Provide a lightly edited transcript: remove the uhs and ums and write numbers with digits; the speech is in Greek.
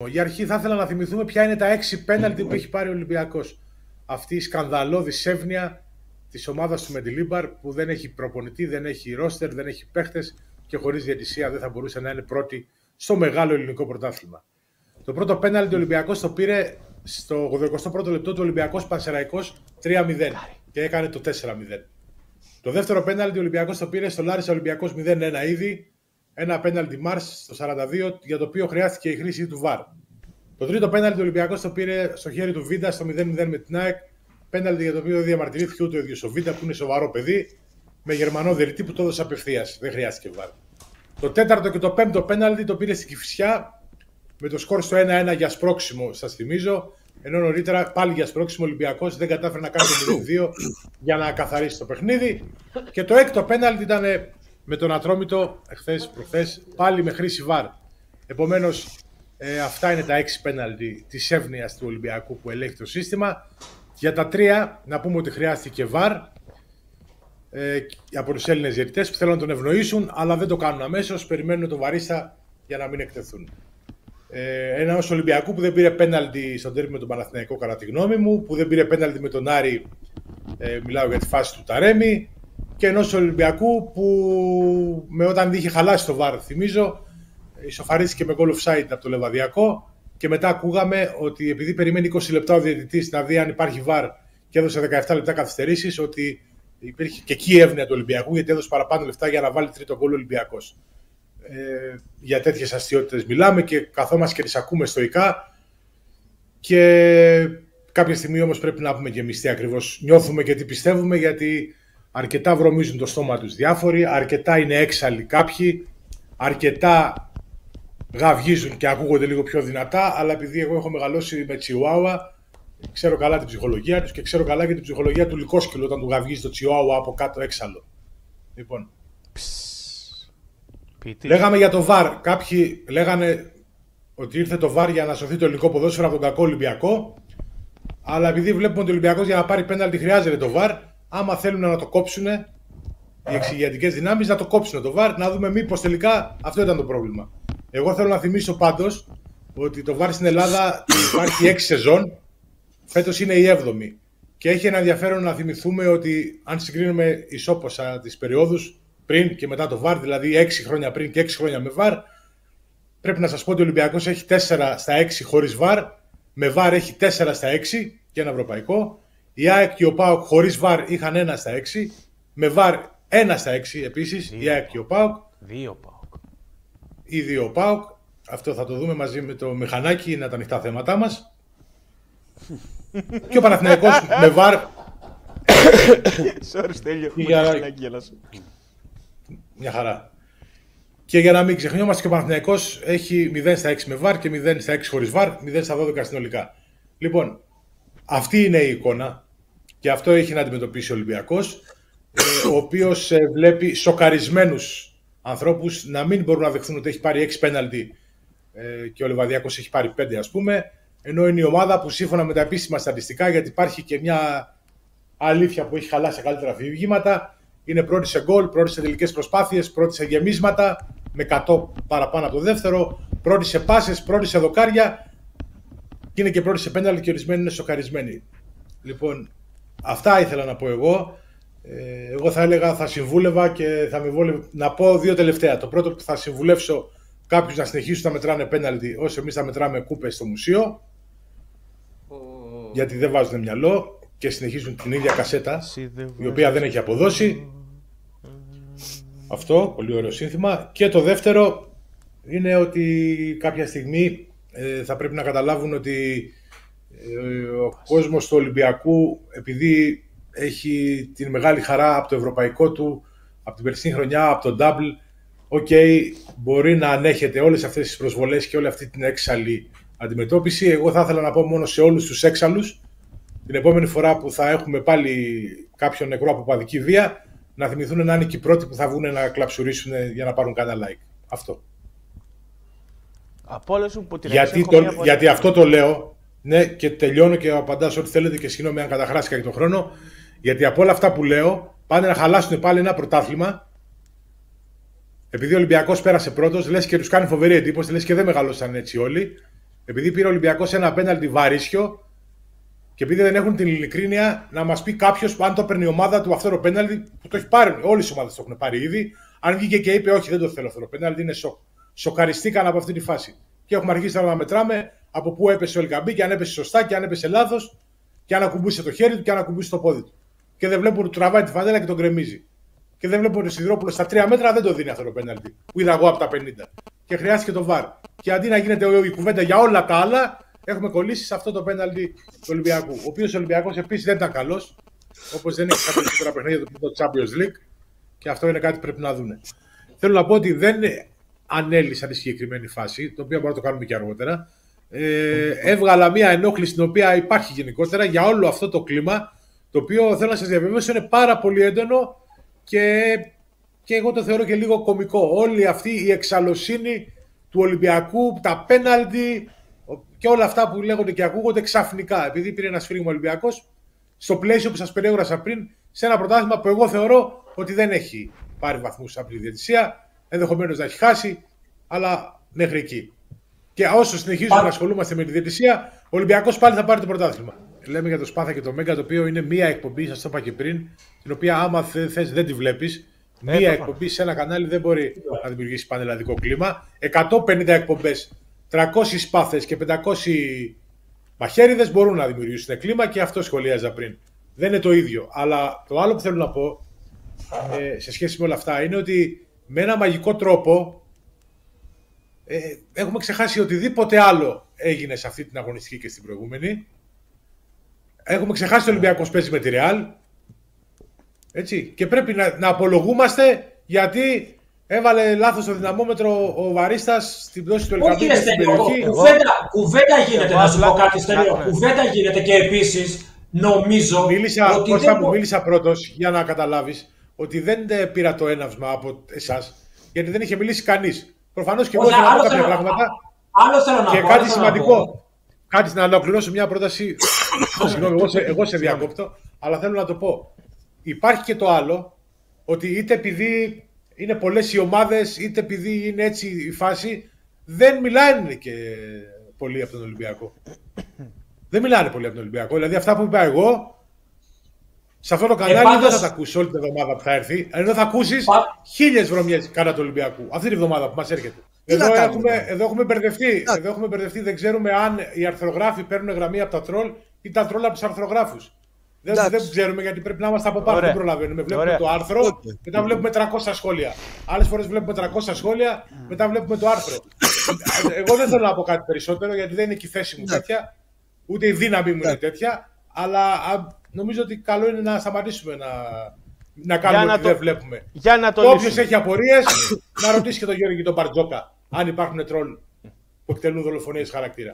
Για αρχή θα ήθελα να θυμηθούμε ποια είναι τα 6 πέναλτι που έχει πάρει ο Ολυμπιακός. Αυτή η σκανδαλώδη σεύνοια της ομάδας του Μεντιλίμπαρ που δεν έχει προπονητή, δεν έχει ρόστερ, δεν έχει παίχτες και χωρίς διαιτησία δεν θα μπορούσε να είναι πρώτη στο μεγάλο ελληνικό πρωτάθλημα. Το πρώτο πέναλτι ο Ολυμπιακός το πήρε στο 81ο λεπτό του Ολυμπιακός Πανσεραϊκός 3-0 και έκανε το 4-0. Το δεύτερο πέναλτι ο Ολυμπιακός το πήρε στο Λάρισα Ολυμπιακός 0-1 ήδη. Ένα πέναλτι Μάρς στο 42 για το οποίο χρειάστηκε η χρήση του ΒΑΡ. Το τρίτο πέναλτι ο Ολυμπιακός το πήρε στο χέρι του Βίντα στο 0-0 με την ΑΕΚ. Πέναλτι για το οποίο δεν διαμαρτυρήθηκε ούτε ο ίδιος ο Βίντα που είναι σοβαρό παιδί. Με Γερμανό διαιτητή που το έδωσε απευθείας. Δεν χρειάστηκε ΒΑΡ. Το τέταρτο και το πέμπτο πέναλτι το πήρε στην Κηφισιά με το σκορ στο 1-1 για σπρώξιμο, σας θυμίζω. Ενώ νωρίτερα πάλι για σπρώξιμο ο Ολυμπιακός δεν κατάφερε να κάνει το 0-2 για να καθαρίσει το παιχνίδι. Και το έκτο πέναλτι ήταν με τον Ατρόμητο προχθές πάλι με χρήση ΒΑΡ. Επομένως, αυτά είναι τα 6 πέναλτι της εύνοιας του Ολυμπιακού που ελέγχει το σύστημα. Για τα 3 να πούμε ότι χρειάστηκε ΒΑΡ από τους Έλληνες διαιτητές που θέλουν να τον ευνοήσουν, αλλά δεν το κάνουν αμέσως, περιμένουν τον βαρίστα για να μην εκτεθούν. Ένα ως Ολυμπιακού που δεν πήρε πέναλτι στον τέρμι με τον Παναθηναϊκό κατά τη γνώμη μου, που δεν πήρε πέναλτι με τον Άρη, μιλάω για τη φάση του Ταρέμι, και ενός Ολυμπιακού που όταν είχε χαλάσει το ΒΑΡ, θυμίζω, ισοφαρίστηκε με goal offside από το Λεβαδιακό και μετά ακούγαμε ότι επειδή περιμένει 20 λεπτά ο διαιτητής να δει αν υπάρχει ΒΑΡ και έδωσε 17 λεπτά καθυστερήσεις, ότι υπήρχε και εκεί εύνοια του Ολυμπιακού γιατί έδωσε παραπάνω λεπτά για να βάλει τρίτο γκολ ο Ολυμπιακός. Για τέτοιες αστιότητες μιλάμε και καθόμαστε και τις ακούμε στοικά και κάποια στιγμή όμως πρέπει να πούμε και εμείς τι ακριβώς νιώθουμε και τι πιστεύουμε, γιατί αρκετά βρωμίζουν το στόμα τους διάφοροι, αρκετά είναι έξαλλοι κάποιοι, αρκετά γαυγίζουν και ακούγονται λίγο πιο δυνατά, αλλά επειδή εγώ έχω μεγαλώσει με Τσιουάουα, ξέρω καλά την ψυχολογία τους και ξέρω καλά και την ψυχολογία του λυκόσκυλου όταν του γαυγίζει το Τσιουάουα από κάτω έξαλλο. Λοιπόν, λέγαμε για το ΒΑΡ. Κάποιοι λέγανε ότι ήρθε το ΒΑΡ για να σωθεί το ελληνικό ποδόσφαιρο από τον κακό Ολυμπιακό. Αλλά επειδή βλέπουμε ότι ο Ολυμπιακός για να πάρει πέναλτι χρειάζεται το ΒΑΡ, άμα θέλουν να το κόψουν οι εξηγιατικές δυνάμεις, να το κόψουν το ΒΑΡ, να δούμε μήπως τελικά αυτό ήταν το πρόβλημα. Εγώ θέλω να θυμίσω πάντως ότι το ΒΑΡ στην Ελλάδα υπάρχει 6 σεζόν, φέτος είναι η 7η. Και έχει ένα ενδιαφέρον να θυμηθούμε ότι αν συγκρίνουμε ισόποσα τις περιόδους πριν και μετά το ΒΑΡ, δηλαδή 6 χρόνια πριν και 6 χρόνια με ΒΑΡ, πρέπει να σας πω ότι ο Ολυμπιακός έχει 4 στα 6 χωρίς ΒΑΡ, με ΒΑΡ έχει 4 στα 6 και ένα ευρωπαϊκό. Η ΑΕΚ και ο ΠΑΟΚ χωρίς ΒΑΡ είχαν 1 στα 6, με ΒΑΡ 1 στα 6 επίσης, η ΑΕΚ και ο ΠΑΟΚ. 2 ΠΑΟΚ. Ή 2 ΠΑΟΚ. Αυτό θα το δούμε μαζί με το μηχανάκι, είναι τα ανοιχτά θέματά μας. Και ο Παναθηναϊκός με ΒΑΡ. Sorry, Στέλιο. Μια χαρά. Και για να μην ξεχνιόμαστε, και ο Παναθηναϊκός έχει 0 στα 6 με ΒΑΡ και 0 στα 6 χωρίς ΒΑΡ, 0 στα 12 συνολικά. Λοιπόν, αυτή είναι η εικόνα και αυτό έχει να αντιμετωπίσει ο Ολυμπιακός, ο οποίος βλέπει σοκαρισμένους ανθρώπους να μην μπορούν να δεχθούν ότι έχει πάρει 6 πέναλτι και ο Λεβαδιακός έχει πάρει 5, ας πούμε, ενώ είναι η ομάδα που σύμφωνα με τα επίσημα στατιστικά, γιατί υπάρχει και μια αλήθεια που έχει χαλάσει καλύτερα αφηγήματα, είναι πρώτη σε γκολ, πρώτη σε τελικές προσπάθειες, πρώτη σε γεμίσματα, με 100 παραπάνω από το δεύτερο, πρώτη σε πάσες, πρώτη σε δοκάρια και είναι και πρώτη σε πέναλτι και ορισμένοι είναι σοκαρισμένοι. Λοιπόν, αυτά ήθελα να πω εγώ. Εγώ θα έλεγα, θα συμβούλευα και θα με βόλευε να πω 2 τελευταία. Το πρώτο που θα συμβουλεύσω κάποιους να συνεχίσουν να μετράνε πέναλτι όσο εμείς θα μετράμε κούπες στο μουσείο, γιατί δεν βάζουν μυαλό και συνεχίζουν την ίδια κασέτα η οποία δεν έχει αποδώσει. Αυτό, πολύ ωραίο σύνθημα. Και το δεύτερο είναι ότι κάποια στιγμή θα πρέπει να καταλάβουν ότι ο κόσμος του Ολυμπιακού, επειδή έχει την μεγάλη χαρά από το ευρωπαϊκό του, από την περσινή χρονιά, από τον double, μπορεί να ανέχεται όλες αυτές τις προσβολές και όλη αυτή την έξαλλη αντιμετώπιση. Εγώ θα ήθελα να πω μόνο σε όλους τους έξαλλους, την επόμενη φορά που θα έχουμε πάλι κάποιον νεκρό από παδική βία, να θυμηθούν να είναι και οι πρώτοι που θα βγουν να κλαψουρίσουν για να πάρουν κανένα like. Αυτό. Γιατί αυτό το λέω, ναι, και τελειώνω και απαντάω σε ό,τι θέλετε και συγγνώμη αν καταχράστηκα και τον χρόνο, γιατί από όλα αυτά που λέω πάνε να χαλάσουν πάλι ένα πρωτάθλημα, επειδή ο Ολυμπιακός πέρασε πρώτος, λες και τους κάνει φοβερή εντύπωση, λες και δεν μεγαλώσαν έτσι όλοι, Επειδή πήρε ο Ολυμπιακός ένα πέναλτι βαρύσιο και επειδή δεν έχουν την ειλικρίνεια να μας πει κάποιος αν το παίρνει η ομάδα του αυτό το πέναλτι που το έχει πάρει. Όλες οι ομάδες το έχουν πάρει ήδη. Αν βγήκε και είπε, όχι, δεν το θέλω αυτό το πέναλτι, είναι σοκ. Σοκαριστήκαν από αυτή τη φάση. Και έχουμε αρχίσει τώρα να μετράμε από πού έπεσε ο Ελκαμπή και αν έπεσε σωστά και αν έπεσε λάθος και αν ακουμπούσε το χέρι του και αν ακουμπούσε το πόδι του. Και δεν βλέπω ότι του τραβάει τη φανέλα και τον γκρεμίζει. Και δεν βλέπω ότι ο Σιδηρόπουλος στα 3 μέτρα δεν το δίνει αυτό το πέναλτι που είδα εγώ από τα 50. Και χρειάστηκε το VAR. Και αντί να γίνεται η κουβέντα για όλα τα άλλα, έχουμε κολλήσει σε αυτό το πέναλτι του Ολυμπιακού. Ο οποίος ο Ολυμπιακός επίσης δεν ήταν καλός, όπως δεν έχει κάποια περισσότερα παιχνίδια το Champions League. Και αυτό είναι κάτι που πρέπει να δουν. Θέλω να πω ότι δεν ανέλησαν τη συγκεκριμένη φάση, το οποίο μπορούμε να το κάνουμε και αργότερα. Έβγαλα μια ενόχληση την οποία υπάρχει γενικότερα για όλο αυτό το κλίμα, το οποίο θέλω να σας διαβεβαιώσω είναι πάρα πολύ έντονο και εγώ το θεωρώ και λίγο κωμικό. Όλη αυτή η εξαλωσύνη του Ολυμπιακού, τα πέναλτι και όλα αυτά που λέγονται και ακούγονται ξαφνικά. Επειδή πήρε ένα σφύριγμα Ολυμπιακός στο πλαίσιο που σας περιέγραψα πριν, σε ένα πρωτάθλημα που εγώ θεωρώ ότι δεν έχει πάρει βαθμούς από τη διαιτησία, ενδεχομένως να έχει χάσει, αλλά μέχρι εκεί. Και όσο συνεχίζουμε να ασχολούμαστε με τη διαιτησία, ο Ολυμπιακός πάλι θα πάρει το πρωτάθλημα. Λέμε για το Σπάθα και το Μέγκα, το οποίο είναι μία εκπομπή, σας το είπα και πριν, την οποία άμα θες δεν τη βλέπεις. Μία εκπομπή σε ένα κανάλι δεν μπορεί να δημιουργήσει πανελλαδικό κλίμα. 150 εκπομπές, 300 σπάθες και 500 μαχαίριδες μπορούν να δημιουργήσουν κλίμα και αυτό σχολίαζα πριν. Δεν είναι το ίδιο. Αλλά το άλλο που θέλω να πω σε σχέση με όλα αυτά είναι ότι με ένα μαγικό τρόπο έχουμε ξεχάσει οτιδήποτε άλλο έγινε σε αυτή την αγωνιστική και στην προηγούμενη. Έχουμε ξεχάσει ότι ο Ολυμπιακός παίζει με τη Ρεάλ. Έτσι. Και πρέπει να απολογούμαστε γιατί έβαλε λάθος το δυναμόμετρο ο Βαρίστας στην πτώση του Ελκαμπή στην περιοχή. Κουβέντα γίνεται, να σου πω κάτι Στέλιο. Κουβέντα γίνεται και επίσης νομίζω μίλησα πρώτος για να καταλάβεις ότι δεν πήρα το έναυσμα από εσάς γιατί δεν είχε μιλήσει κανείς. Προφανώς και εγώ ήθελα να πω κάποια πράγματα και κάτι σημαντικό. Κάτι να ολοκληρώσω μια πρόταση. Συγγνώμη, εγώ σε διακόπτω, αλλά θέλω να το πω. Υπάρχει και το άλλο, ότι είτε επειδή είναι πολλές οι ομάδες, είτε επειδή είναι έτσι η φάση, δεν μιλάνε και πολύ από τον Ολυμπιακό. Δεν μιλάνε πολύ από τον Ολυμπιακό. Δηλαδή αυτά που είπα εγώ, σε αυτό το κανάλι δεν θα τα ακούσεις όλη την εβδομάδα που θα έρθει, ενώ θα ακούσεις 1000 βρωμιές κατά του Ολυμπιακού, αυτή τη εβδομάδα που μας έρχεται. Εδώ έχουμε μπερδευτεί, δεν ξέρουμε αν οι αρθρογράφοι παίρνουν γραμμή από τα τρόλ ή τα τρόλ από τους αρθρογράφους. Δεν ξέρουμε γιατί πρέπει να είμαστε από πάνω. Δεν προλαβαίνουμε. Βλέπουμε το άρθρο, μετά βλέπουμε 300 σχόλια. Άλλες φορές βλέπουμε 300 σχόλια, μετά βλέπουμε το άρθρο. Εγώ δεν θέλω να πω κάτι περισσότερο γιατί δεν είναι και η θέση μου τέτοια, ούτε η δύναμη μου είναι τέτοια. Αλλά νομίζω ότι καλό είναι να σταματήσουμε να κάνουμε ό,τι δεν βλέπουμε. Όποιος έχει απορίες, να ρωτήσει και τον Γιώργη και τον Μπαρτζόκα αν υπάρχουν τρόλ που εκτελούν δολοφονίες χαρακτήρα.